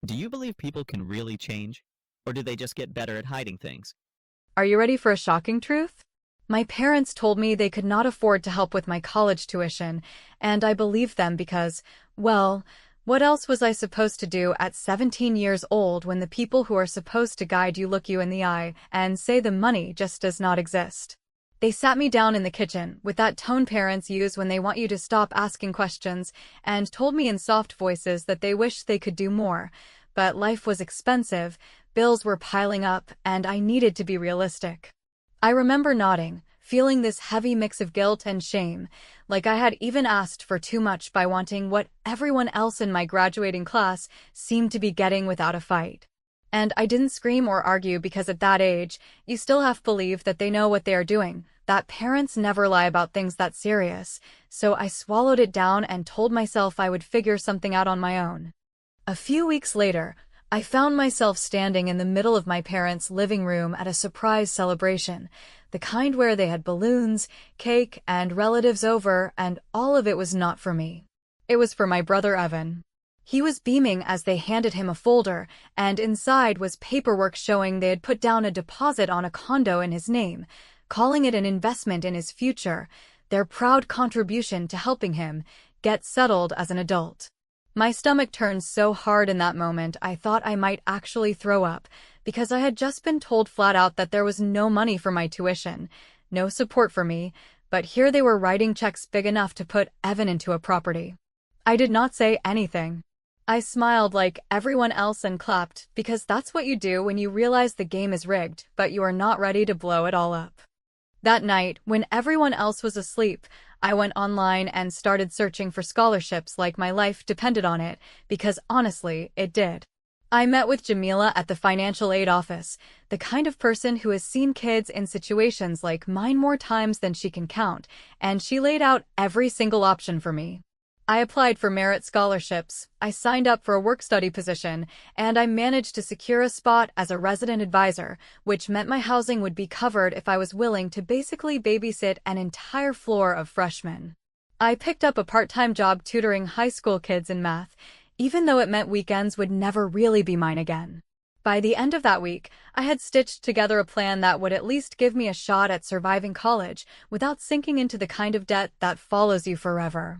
Do you believe people can really change? Or do they just get better at hiding things? Are you ready for a shocking truth? My parents told me they could not afford to help with my college tuition, and I believed them because, well, what else was I supposed to do at 17 years old when the people who are supposed to guide you look you in the eye and say the money just does not exist? They sat me down in the kitchen, with that tone parents use when they want you to stop asking questions, and told me in soft voices that they wish they could do more. But life was expensive, bills were piling up, and I needed to be realistic. I remember nodding, feeling this heavy mix of guilt and shame, like I had even asked for too much by wanting what everyone else in my graduating class seemed to be getting without a fight. And I didn't scream or argue because at that age, you still have to believe that they know what they are doing, that parents never lie about things that serious, so I swallowed it down and told myself I would figure something out on my own. A few weeks later, I found myself standing in the middle of my parents' living room at a surprise celebration, the kind where they had balloons, cake, and relatives over, and all of it was not for me. It was for my brother Evan. He was beaming as they handed him a folder, and inside was paperwork showing they had put down a deposit on a condo in his name, calling it an investment in his future, their proud contribution to helping him get settled as an adult. My stomach turned so hard in that moment I thought I might actually throw up, because I had just been told flat out that there was no money for my tuition, no support for me, but here they were writing checks big enough to put Evan into a property. I did not say anything. I smiled like everyone else and clapped, because that's what you do when you realize the game is rigged, but you are not ready to blow it all up. That night, when everyone else was asleep, I went online and started searching for scholarships like my life depended on it, because honestly, it did. I met with Jamila at the financial aid office, the kind of person who has seen kids in situations like mine more times than she can count, and she laid out every single option for me. I applied for merit scholarships, I signed up for a work-study position, and I managed to secure a spot as a resident advisor, which meant my housing would be covered if I was willing to basically babysit an entire floor of freshmen. I picked up a part-time job tutoring high school kids in math, even though it meant weekends would never really be mine again. By the end of that week, I had stitched together a plan that would at least give me a shot at surviving college without sinking into the kind of debt that follows you forever.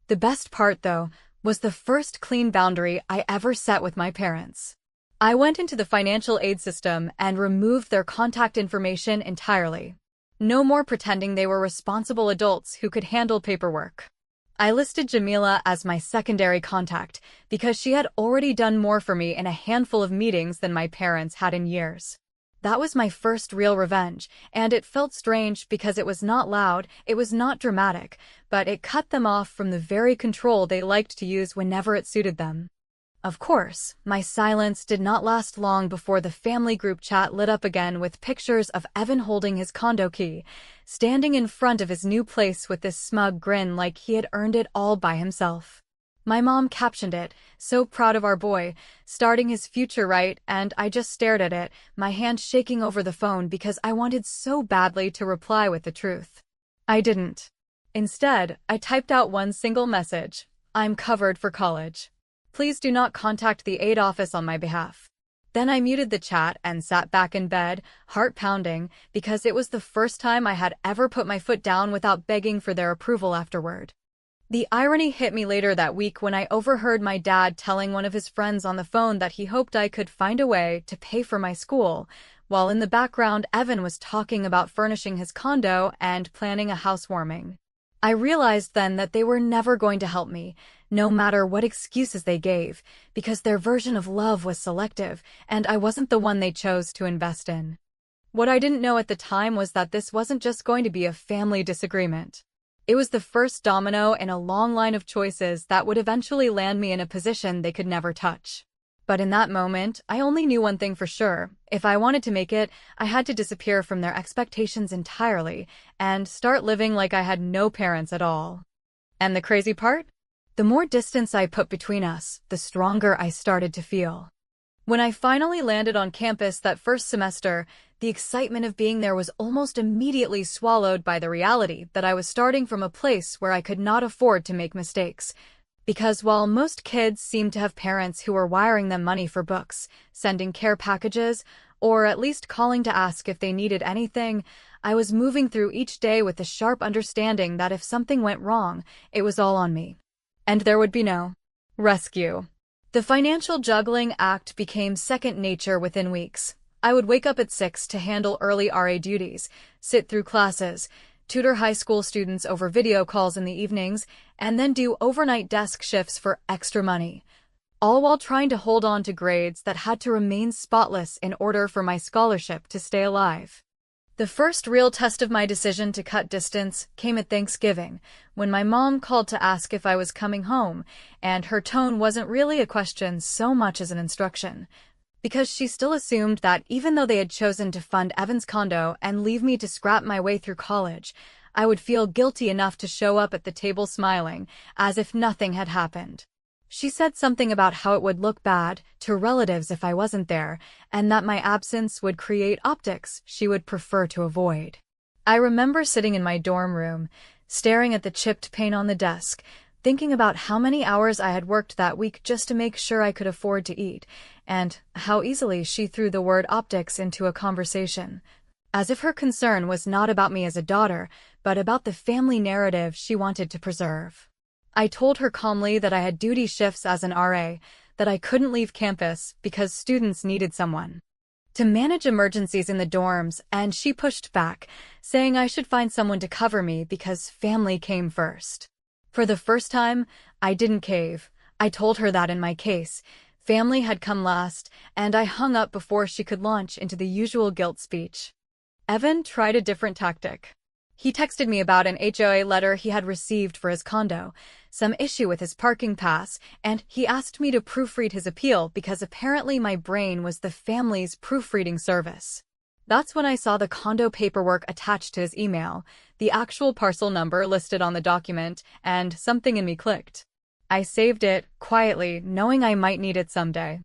The best part, though, was the first clean boundary I ever set with my parents. I went into the financial aid system and removed their contact information entirely. No more pretending they were responsible adults who could handle paperwork. I listed Jamila as my secondary contact because she had already done more for me in a handful of meetings than my parents had in years. That was my first real revenge, and it felt strange because it was not loud, it was not dramatic, but it cut them off from the very control they liked to use whenever it suited them. Of course, my silence did not last long before the family group chat lit up again with pictures of Evan holding his condo key, standing in front of his new place with this smug grin like he had earned it all by himself. My mom captioned it, "So proud of our boy, starting his future right," and I just stared at it, my hand shaking over the phone because I wanted so badly to reply with the truth. I didn't. Instead, I typed out one single message: "I'm covered for college. Please do not contact the aid office on my behalf." Then I muted the chat and sat back in bed, heart pounding, because it was the first time I had ever put my foot down without begging for their approval afterward. The irony hit me later that week when I overheard my dad telling one of his friends on the phone that he hoped I could find a way to pay for my school, while in the background Evan was talking about furnishing his condo and planning a housewarming. I realized then that they were never going to help me, no matter what excuses they gave, because their version of love was selective, and I wasn't the one they chose to invest in. What I didn't know at the time was that this wasn't just going to be a family disagreement. It was the first domino in a long line of choices that would eventually land me in a position they could never touch. But in that moment, I only knew one thing for sure. If I wanted to make it, I had to disappear from their expectations entirely and start living like I had no parents at all. And the crazy part? The more distance I put between us, the stronger I started to feel. When I finally landed on campus that first semester, the excitement of being there was almost immediately swallowed by the reality that I was starting from a place where I could not afford to make mistakes. Because while most kids seem to have parents who are wiring them money for books, sending care packages, or at least calling to ask if they needed anything, I was moving through each day with the sharp understanding that if something went wrong, it was all on me. And there would be no rescue. The financial juggling act became second nature within weeks. I would wake up at 6 to handle early RA duties, sit through classes, tutor high school students over video calls in the evenings, and then do overnight desk shifts for extra money, all while trying to hold on to grades that had to remain spotless in order for my scholarship to stay alive. The first real test of my decision to cut distance came at Thanksgiving, when my mom called to ask if I was coming home, and her tone wasn't really a question so much as an instruction, because she still assumed that even though they had chosen to fund Evan's condo and leave me to scrap my way through college, I would feel guilty enough to show up at the table smiling, as if nothing had happened. She said something about how it would look bad to relatives if I wasn't there, and that my absence would create optics she would prefer to avoid. I remember sitting in my dorm room, staring at the chipped paint on the desk, thinking about how many hours I had worked that week just to make sure I could afford to eat, and how easily she threw the word optics into a conversation, as if her concern was not about me as a daughter, but about the family narrative she wanted to preserve. I told her calmly that I had duty shifts as an RA, that I couldn't leave campus because students needed someone to manage emergencies in the dorms, and she pushed back, saying I should find someone to cover me because family came first. For the first time, I didn't cave. I told her that in my case, family had come last, and I hung up before she could launch into the usual guilt speech. Evan tried a different tactic. He texted me about an HOA letter he had received for his condo, some issue with his parking pass, and he asked me to proofread his appeal because apparently my brain was the family's proofreading service. That's when I saw the condo paperwork attached to his email, the actual parcel number listed on the document, and something in me clicked. I saved it, quietly, knowing I might need it someday.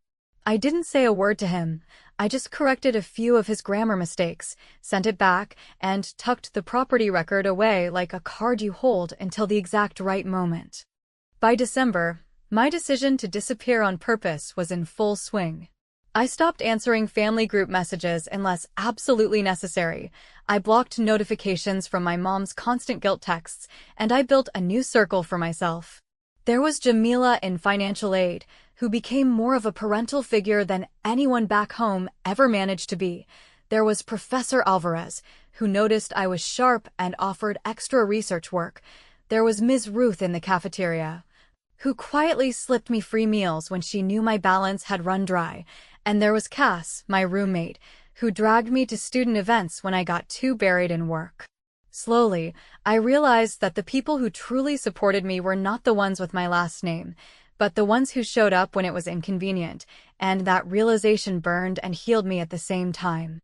I didn't say a word to him. I just corrected a few of his grammar mistakes, sent it back, and tucked the property record away like a card you hold until the exact right moment. By December, my decision to disappear on purpose was in full swing. I stopped answering family group messages unless absolutely necessary. I blocked notifications from my mom's constant guilt texts, and I built a new circle for myself. There was Jamila in financial aid, who became more of a parental figure than anyone back home ever managed to be. There was Professor Alvarez, who noticed I was sharp and offered extra research work. There was Ms. Ruth in the cafeteria, who quietly slipped me free meals when she knew my balance had run dry. And there was Cass, my roommate, who dragged me to student events when I got too buried in work. Slowly, I realized that the people who truly supported me were not the ones with my last name, but the ones who showed up when it was inconvenient, and that realization burned and healed me at the same time.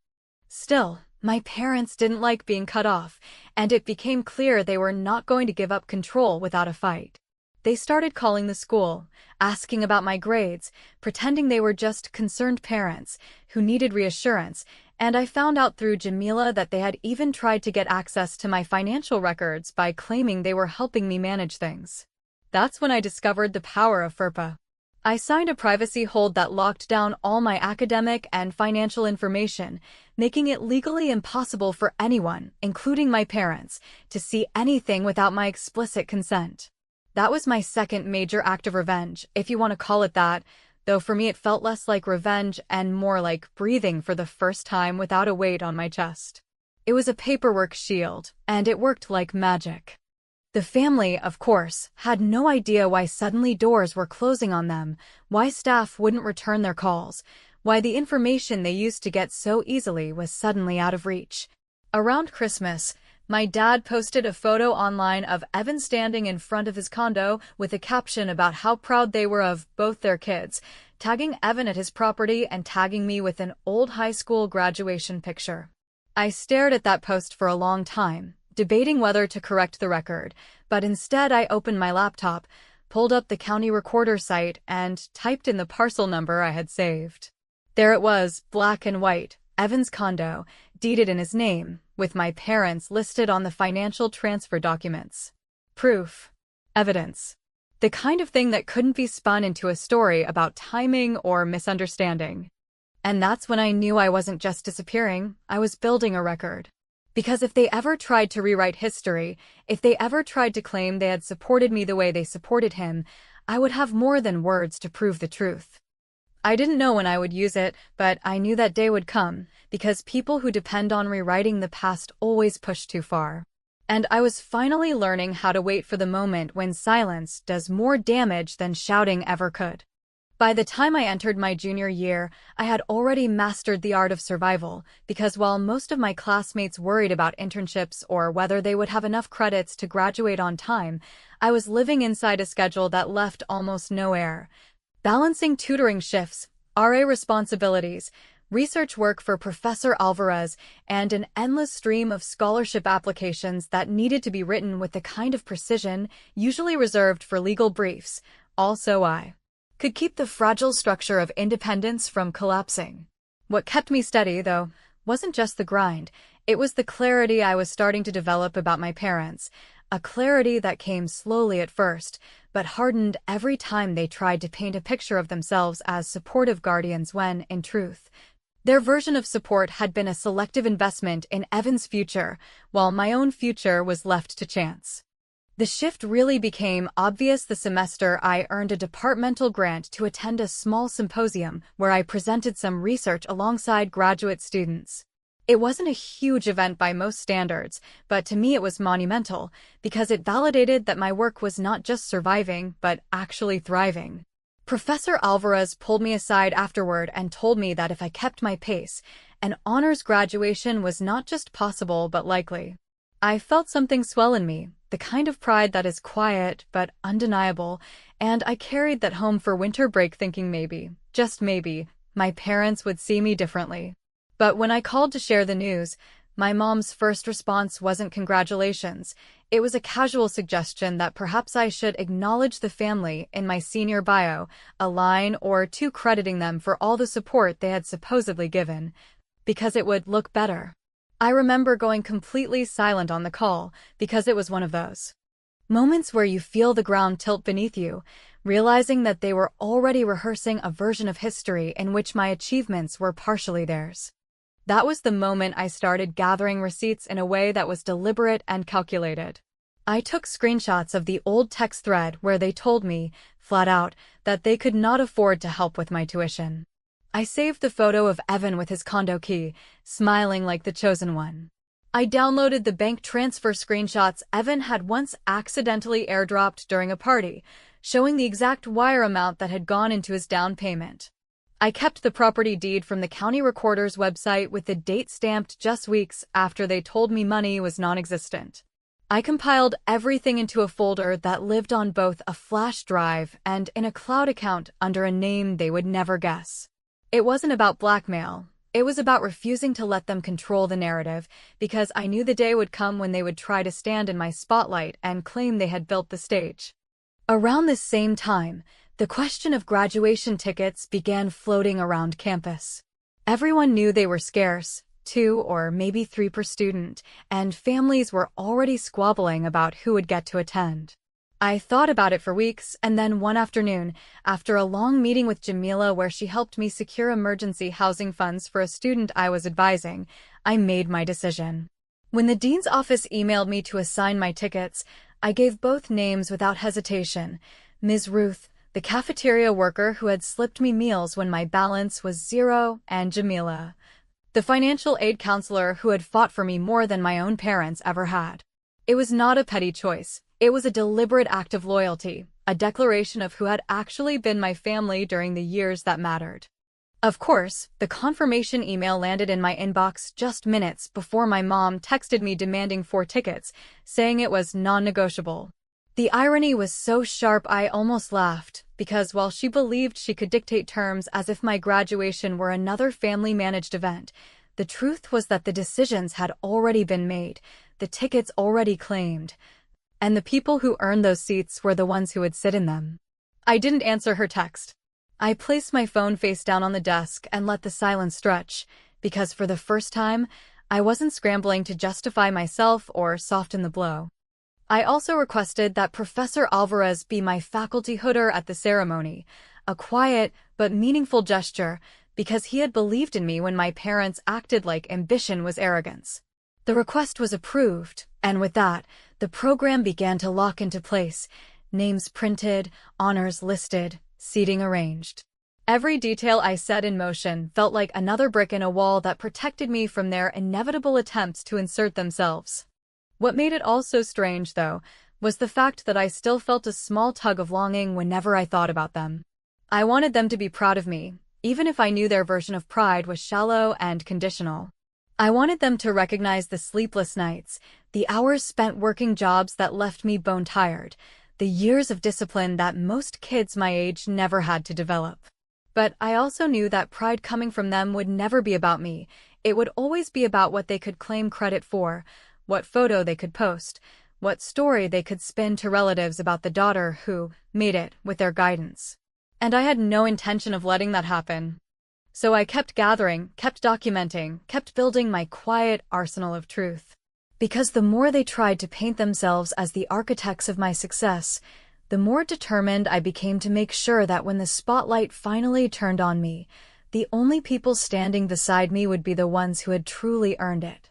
Still, my parents didn't like being cut off, and it became clear they were not going to give up control without a fight. They started calling the school, asking about my grades, pretending they were just concerned parents who needed reassurance, and I found out through Jamila that they had even tried to get access to my financial records by claiming they were helping me manage things. That's when I discovered the power of FERPA. I signed a privacy hold that locked down all my academic and financial information, making it legally impossible for anyone, including my parents, to see anything without my explicit consent. That was my second major act of revenge, if you want to call it that, though for me it felt less like revenge and more like breathing for the first time without a weight on my chest. It was a paperwork shield, and it worked like magic. The family, of course, had no idea why suddenly doors were closing on them, why staff wouldn't return their calls, why the information they used to get so easily was suddenly out of reach. Around Christmas, my dad posted a photo online of Evan standing in front of his condo with a caption about how proud they were of both their kids, tagging Evan at his property and tagging me with an old high school graduation picture. I stared at that post for a long time, debating whether to correct the record, but instead I opened my laptop, pulled up the county recorder site, and typed in the parcel number I had saved. There it was, black and white, Evan's condo, deeded in his name, with my parents listed on the financial transfer documents. Proof. Evidence. The kind of thing that couldn't be spun into a story about timing or misunderstanding. And that's when I knew I wasn't just disappearing, I was building a record. Because if they ever tried to rewrite history, if they ever tried to claim they had supported me the way they supported him, I would have more than words to prove the truth. I didn't know when I would use it, but I knew that day would come, because people who depend on rewriting the past always push too far. And I was finally learning how to wait for the moment when silence does more damage than shouting ever could. By the time I entered my junior year, I had already mastered the art of survival, because while most of my classmates worried about internships or whether they would have enough credits to graduate on time, I was living inside a schedule that left almost no air. Balancing tutoring shifts, RA responsibilities, research work for Professor Alvarez, and an endless stream of scholarship applications that needed to be written with the kind of precision usually reserved for legal briefs, also I could keep the fragile structure of independence from collapsing. What kept me steady, though, wasn't just the grind, it was the clarity I was starting to develop about my parents, a clarity that came slowly at first, but hardened every time they tried to paint a picture of themselves as supportive guardians when, in truth, their version of support had been a selective investment in Evan's future, while my own future was left to chance. The shift really became obvious the semester I earned a departmental grant to attend a small symposium where I presented some research alongside graduate students. It wasn't a huge event by most standards, but to me it was monumental, because it validated that my work was not just surviving, but actually thriving. Professor Alvarez pulled me aside afterward and told me that if I kept my pace, an honors graduation was not just possible but likely. I felt something swell in me, the kind of pride that is quiet but undeniable, and I carried that home for winter break thinking maybe, just maybe, my parents would see me differently. But when I called to share the news, my mom's first response wasn't congratulations. It was a casual suggestion that perhaps I should acknowledge the family in my senior bio, a line or two crediting them for all the support they had supposedly given, because it would look better. I remember going completely silent on the call, because it was one of those moments where you feel the ground tilt beneath you, realizing that they were already rehearsing a version of history in which my achievements were partially theirs. That was the moment I started gathering receipts in a way that was deliberate and calculated. I took screenshots of the old text thread where they told me, flat out, that they could not afford to help with my tuition. I saved the photo of Evan with his condo key, smiling like the chosen one. I downloaded the bank transfer screenshots Evan had once accidentally airdropped during a party, showing the exact wire amount that had gone into his down payment. I kept the property deed from the county recorder's website with the date stamped just weeks after they told me money was non-existent. I compiled everything into a folder that lived on both a flash drive and in a cloud account under a name they would never guess. It wasn't about blackmail. It was about refusing to let them control the narrative, because I knew the day would come when they would try to stand in my spotlight and claim they had built the stage. Around this same time, the question of graduation tickets began floating around campus. Everyone knew they were scarce, 2 or maybe 3 per student, and families were already squabbling about who would get to attend. I thought about it for weeks, and then one afternoon, after a long meeting with Jamila where she helped me secure emergency housing funds for a student I was advising, I made my decision. When the dean's office emailed me to assign my tickets, I gave both names without hesitation: Ms. Ruth, the cafeteria worker who had slipped me meals when my balance was 0, and Jamila, the financial aid counselor who had fought for me more than my own parents ever had. It was not a petty choice. It was a deliberate act of loyalty, a declaration of who had actually been my family during the years that mattered. Of course, the confirmation email landed in my inbox just minutes before my mom texted me demanding 4 tickets, saying it was non-negotiable. The irony was so sharp I almost laughed, because while she believed she could dictate terms as if my graduation were another family-managed event, the truth was that the decisions had already been made, the tickets already claimed, and the people who earned those seats were the ones who would sit in them. I didn't answer her text. I placed my phone face down on the desk and let the silence stretch, because for the first time, I wasn't scrambling to justify myself or soften the blow. I also requested that Professor Alvarez be my faculty hooder at the ceremony, a quiet but meaningful gesture because he had believed in me when my parents acted like ambition was arrogance. The request was approved, and with that, the program began to lock into place, names printed, honors listed, seating arranged. Every detail I set in motion felt like another brick in a wall that protected me from their inevitable attempts to insert themselves. What made it all so strange, though, was the fact that I still felt a small tug of longing whenever I thought about them. I wanted them to be proud of me, even if I knew their version of pride was shallow and conditional. I wanted them to recognize the sleepless nights, the hours spent working jobs that left me bone-tired, the years of discipline that most kids my age never had to develop. But I also knew that pride coming from them would never be about me. It would always be about what they could claim credit for, what photo they could post, what story they could spin to relatives about the daughter who made it with their guidance. And I had no intention of letting that happen. So I kept gathering, kept documenting, kept building my quiet arsenal of truth. Because the more they tried to paint themselves as the architects of my success, the more determined I became to make sure that when the spotlight finally turned on me, the only people standing beside me would be the ones who had truly earned it.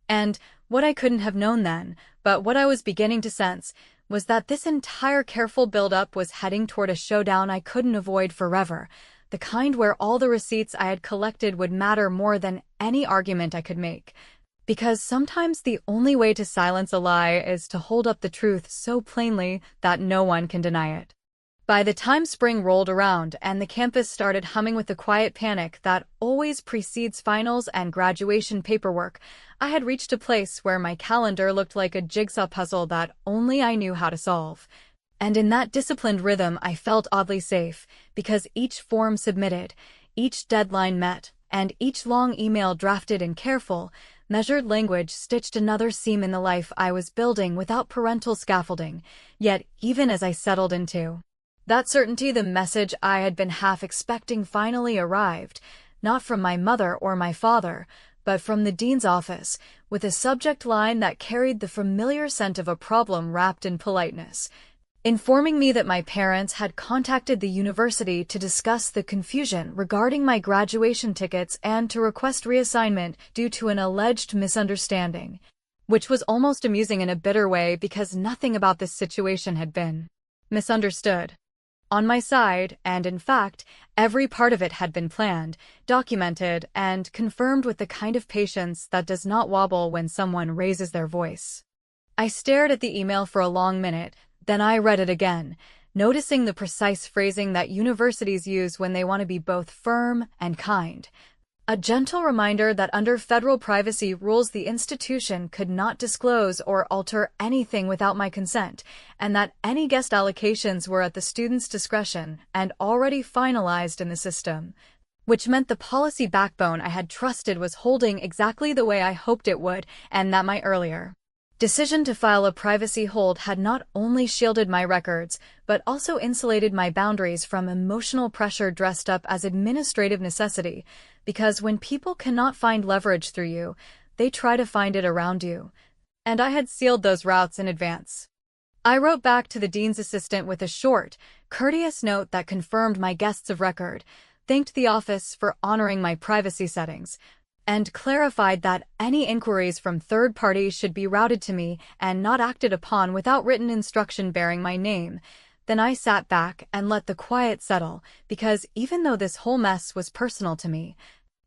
And what I couldn't have known then, but what I was beginning to sense, was that this entire careful build-up was heading toward a showdown I couldn't avoid forever, the kind where all the receipts I had collected would matter more than any argument I could make. Because sometimes the only way to silence a lie is to hold up the truth so plainly that no one can deny it. By the time spring rolled around and the campus started humming with the quiet panic that always precedes finals and graduation paperwork, I had reached a place where my calendar looked like a jigsaw puzzle that only I knew how to solve. And in that disciplined rhythm I felt oddly safe, because each form submitted, each deadline met, and each long email drafted in careful, measured language stitched another seam in the life I was building without parental scaffolding. Yet even as I settled into that certainty, the message I had been half expecting finally arrived, not from my mother or my father, but from the dean's office, with a subject line that carried the familiar scent of a problem wrapped in politeness, informing me that my parents had contacted the university to discuss the confusion regarding my graduation tickets and to request reassignment due to an alleged misunderstanding, which was almost amusing in a bitter way because nothing about this situation had been misunderstood on my side, and in fact, every part of it had been planned, documented, and confirmed with the kind of patience that does not wobble when someone raises their voice. I stared at the email for a long minute, then I read it again, noticing the precise phrasing that universities use when they want to be both firm and kind. A gentle reminder that under federal privacy rules the institution could not disclose or alter anything without my consent, and that any guest allocations were at the student's discretion and already finalized in the system, which meant the policy backbone I had trusted was holding exactly the way I hoped it would, and that my earlier decision to file a privacy hold had not only shielded my records, but also insulated my boundaries from emotional pressure dressed up as administrative necessity, because when people cannot find leverage through you, they try to find it around you. And I had sealed those routes in advance. I wrote back to the dean's assistant with a short, courteous note that confirmed my guests of record, thanked the office for honoring my privacy settings, and clarified that any inquiries from third parties should be routed to me and not acted upon without written instruction bearing my name. Then I sat back and let the quiet settle, because even though this whole mess was personal to me,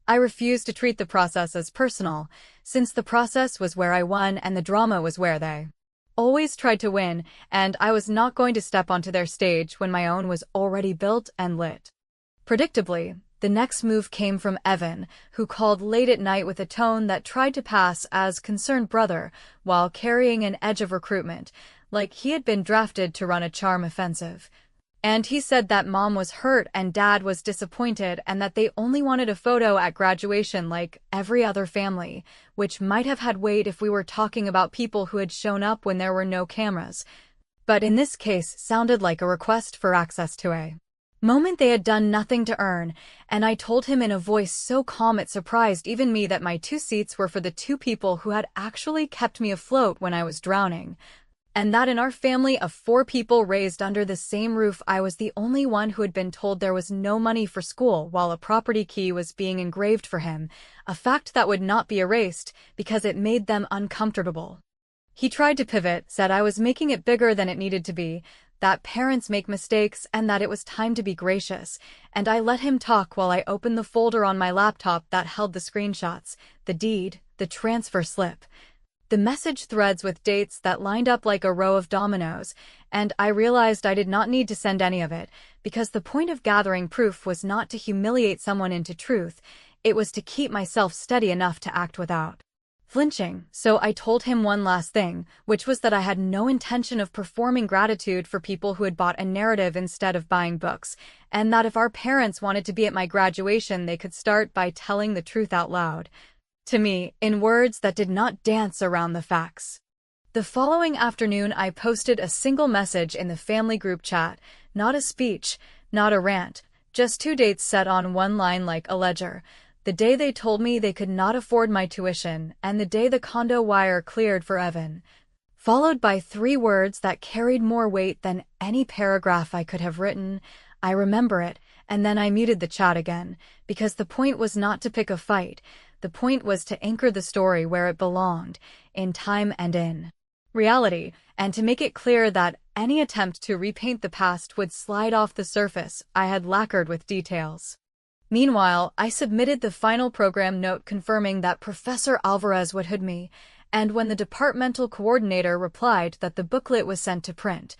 I refused to treat the process as personal, since the process was where I won and the drama was where they always tried to win, and I was not going to step onto their stage when my own was already built and lit. Predictably, the next move came from Evan, who called late at night with a tone that tried to pass as concerned brother while carrying an edge of recruitment, like he had been drafted to run a charm offensive. And he said that mom was hurt and dad was disappointed and that they only wanted a photo at graduation like every other family, which might have had weight if we were talking about people who had shown up when there were no cameras. But in this case sounded like a request for access to a moment they had done nothing to earn, and I told him in a voice so calm it surprised even me that my 2 seats were for the 2 people who had actually kept me afloat when I was drowning. and that in our family of 4 people raised under the same roof, I was the only one who had been told there was no money for school while a property key was being engraved for him, a fact that would not be erased because it made them uncomfortable. He tried to pivot, said I was making it bigger than it needed to be, that parents make mistakes and that it was time to be gracious, and I let him talk while I opened the folder on my laptop that held the screenshots, the deed, the transfer slip, the message threads with dates that lined up like a row of dominoes, and I realized I did not need to send any of it, because the point of gathering proof was not to humiliate someone into truth, it was to keep myself steady enough to act without flinching. So I told him one last thing, which was that I had no intention of performing gratitude for people who had bought a narrative instead of buying books, and that if our parents wanted to be at my graduation, they could start by telling the truth out loud to me, in words that did not dance around the facts. The following afternoon, I posted a single message in the family group chat, not a speech, not a rant, just 2 dates set on one line like a ledger. The day they told me they could not afford my tuition, and the day the condo wire cleared for Evan, followed by 3 words that carried more weight than any paragraph I could have written. I remember it, and then I muted the chat again, because the point was not to pick a fight. The point was to anchor the story where it belonged, in time and in reality, and to make it clear that any attempt to repaint the past would slide off the surface I had lacquered with details. Meanwhile, I submitted the final program note confirming that Professor Alvarez would hood me, and when the departmental coordinator replied that the booklet was sent to print,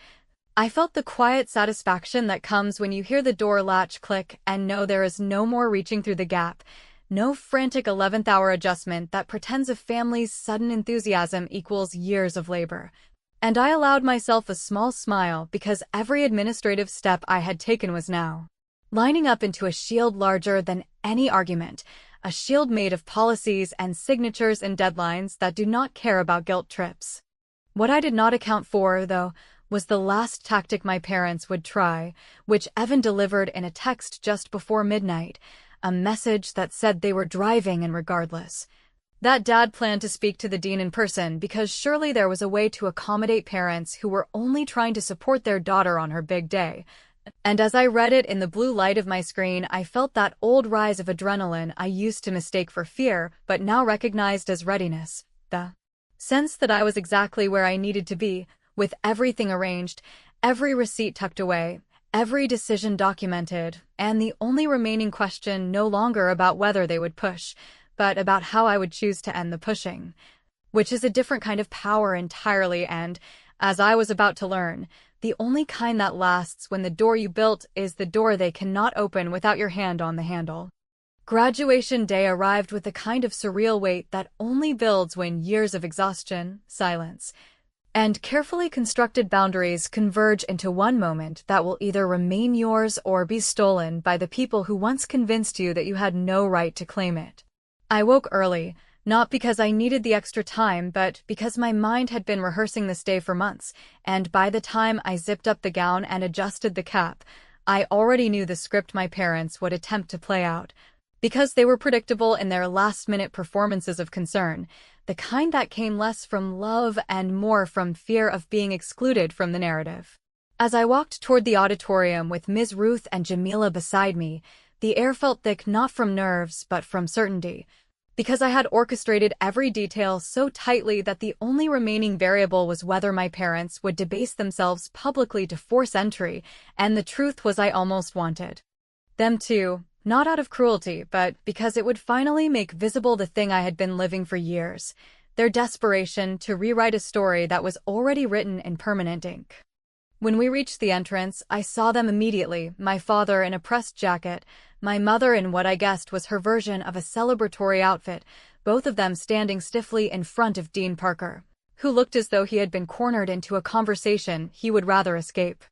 I felt the quiet satisfaction that comes when you hear the door latch click and know there is no more reaching through the gap, no frantic 11th-hour adjustment that pretends a family's sudden enthusiasm equals years of labor. And I allowed myself a small smile because every administrative step I had taken was now lining up into a shield larger than any argument, a shield made of policies and signatures and deadlines that do not care about guilt trips. What I did not account for, though, was the last tactic my parents would try, which Evan delivered in a text just before midnight, a message that said they were driving and regardless. That Dad planned to speak to the dean in person because surely there was a way to accommodate parents who were only trying to support their daughter on her big day. And as I read it in the blue light of my screen, I felt that old rise of adrenaline I used to mistake for fear, but now recognized as readiness. The sense that I was exactly where I needed to be, with everything arranged, every receipt tucked away, every decision documented, and the only remaining question no longer about whether they would push, but about how I would choose to end the pushing. Which is a different kind of power entirely and, as I was about to learn, the only kind that lasts when the door you built is the door they cannot open without your hand on the handle. Graduation day arrived with a kind of surreal weight that only builds when years of exhaustion, silence, and carefully constructed boundaries converge into one moment that will either remain yours or be stolen by the people who once convinced you that you had no right to claim it. I woke early, not because I needed the extra time, but because my mind had been rehearsing this day for months, and by the time I zipped up the gown and adjusted the cap, I already knew the script my parents would attempt to play out, because they were predictable in their last-minute performances of concern, the kind that came less from love and more from fear of being excluded from the narrative. As I walked toward the auditorium with Ms. Ruth and Jamila beside me, the air felt thick not from nerves but from certainty, because I had orchestrated every detail so tightly that the only remaining variable was whether my parents would debase themselves publicly to force entry, and the truth was I almost wanted them to, not out of cruelty, but because it would finally make visible the thing I had been living for years, their desperation to rewrite a story that was already written in permanent ink. When we reached the entrance, I saw them immediately, my father in a pressed jacket, my mother in what I guessed was her version of a celebratory outfit, both of them standing stiffly in front of Dean Parker, who looked as though he had been cornered into a conversation he would rather escape.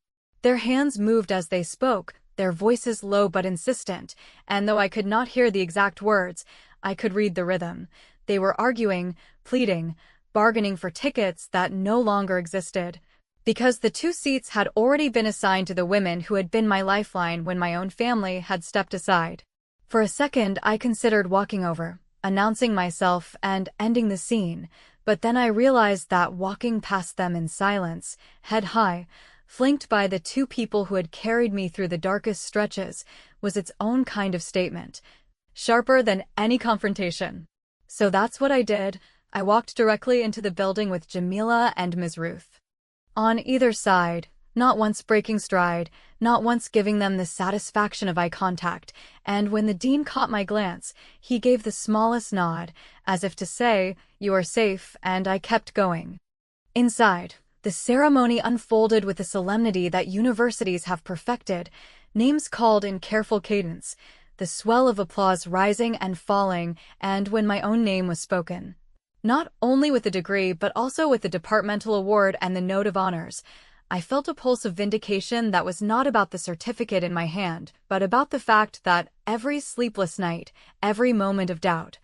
Their hands moved as they spoke, their voices low but insistent, and though I could not hear the exact words, I could read the rhythm. They were arguing, pleading, bargaining for tickets that no longer existed, because the 2 seats had already been assigned to the women who had been my lifeline when my own family had stepped aside. For a second, I considered walking over, announcing myself and ending the scene, But then I realized that walking past them in silence, head high, flanked by the two people who had carried me through the darkest stretches, was its own kind of statement, sharper than any confrontation. So that's what I did. I walked directly into the building with Jamila and Ms. Ruth. On either side, not once breaking stride, not once giving them the satisfaction of eye contact, and when the dean caught my glance, he gave the smallest nod, as if to say, "You are safe," and I kept going. Inside, the ceremony unfolded with the solemnity that universities have perfected, names called in careful cadence, the swell of applause rising and falling, and when my own name was spoken. Not only with the degree, but also with the departmental award and the note of honors, I felt a pulse of vindication that was not about the certificate in my hand, but about the fact that every sleepless night, every moment of doubt,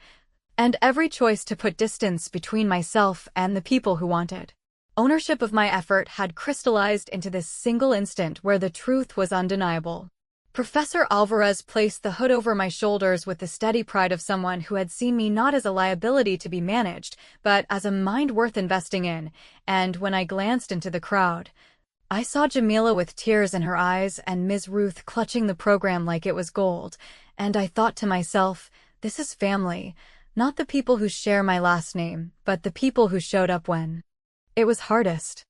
and every choice to put distance between myself and the people who wanted ownership of my effort had crystallized into this single instant where the truth was undeniable. Professor Alvarez placed the hood over my shoulders with the steady pride of someone who had seen me not as a liability to be managed, but as a mind worth investing in, and when I glanced into the crowd, I saw Jamila with tears in her eyes and Ms. Ruth clutching the program like it was gold, and I thought to myself, this is family, not the people who share my last name, but the people who showed up when it was hardest.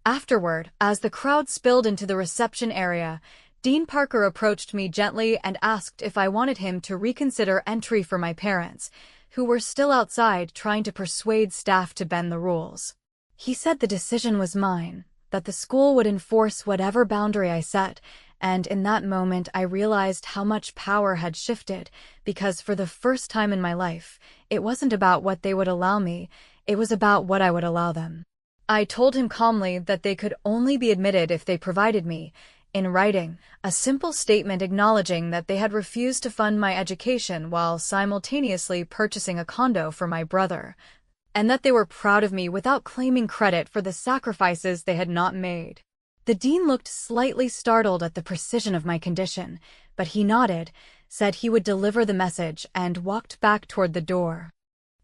Afterward, as the crowd spilled into the reception area, Dean Parker approached me gently and asked if I wanted him to reconsider entry for my parents, who were still outside trying to persuade staff to bend the rules. He said the decision was mine, that the school would enforce whatever boundary I set, and in that moment I realized how much power had shifted, because for the first time in my life, it wasn't about what they would allow me, it was about what I would allow them. I told him calmly that they could only be admitted if they provided me, in writing, a simple statement acknowledging that they had refused to fund my education while simultaneously purchasing a condo for my brother, and that they were proud of me without claiming credit for the sacrifices they had not made. The dean looked slightly startled at the precision of my condition, but he nodded, said he would deliver the message, and walked back toward the door.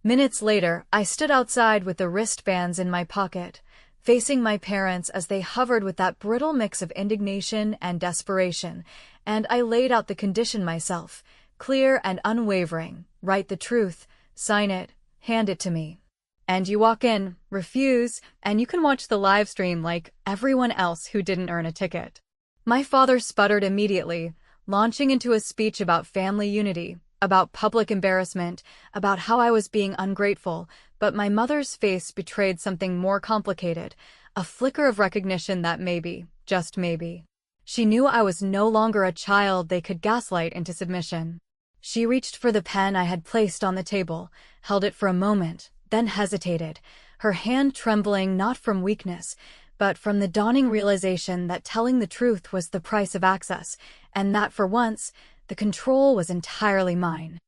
Minutes later, I stood outside with the wristbands in my pocket, facing my parents as they hovered with that brittle mix of indignation and desperation, and I laid out the condition myself, clear and unwavering, write the truth, sign it, hand it to me. And you walk in, refuse, and you can watch the live stream like everyone else who didn't earn a ticket. My father sputtered immediately, launching into a speech about family unity, about public embarrassment, about how I was being ungrateful, but my mother's face betrayed something more complicated, a flicker of recognition that maybe, just maybe, she knew I was no longer a child they could gaslight into submission. She reached for the pen I had placed on the table, held it for a moment, then hesitated, her hand trembling not from weakness, but from the dawning realization that telling the truth was the price of access, and that for once, the control was entirely mine.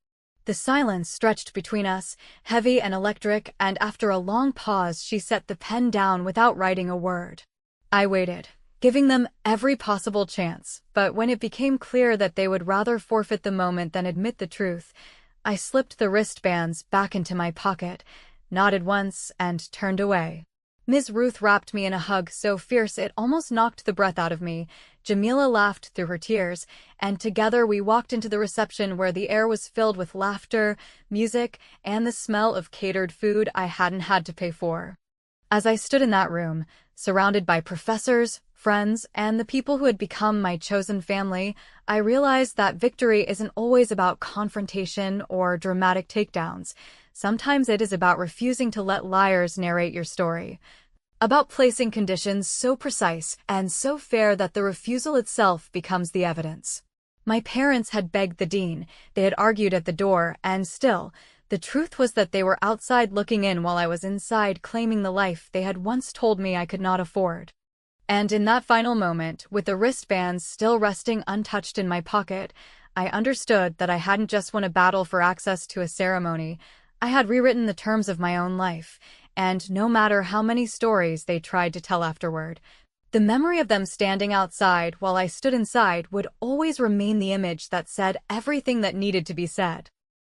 The silence stretched between us, heavy and electric, and after a long pause she set the pen down without writing a word. I waited, giving them every possible chance, but when it became clear that they would rather forfeit the moment than admit the truth, I slipped the wristbands back into my pocket, nodded once, and turned away. Ms. Ruth wrapped me in a hug so fierce it almost knocked the breath out of me. Jamila laughed through her tears, and together we walked into the reception where the air was filled with laughter, music, and the smell of catered food I hadn't had to pay for. As I stood in that room, surrounded by professors, friends, and the people who had become my chosen family, I realized that victory isn't always about confrontation or dramatic takedowns. Sometimes it is about refusing to let liars narrate your story. About placing conditions so precise and so fair that the refusal itself becomes the evidence. My parents had begged the dean, they had argued at the door, and still, the truth was that they were outside looking in while I was inside claiming the life they had once told me I could not afford. And in that final moment, with the wristbands still resting untouched in my pocket, I understood that I hadn't just won a battle for access to a ceremony, I had rewritten the terms of my own life, and no matter how many stories they tried to tell afterward, the memory of them standing outside while I stood inside would always remain the image that said everything that needed to be said.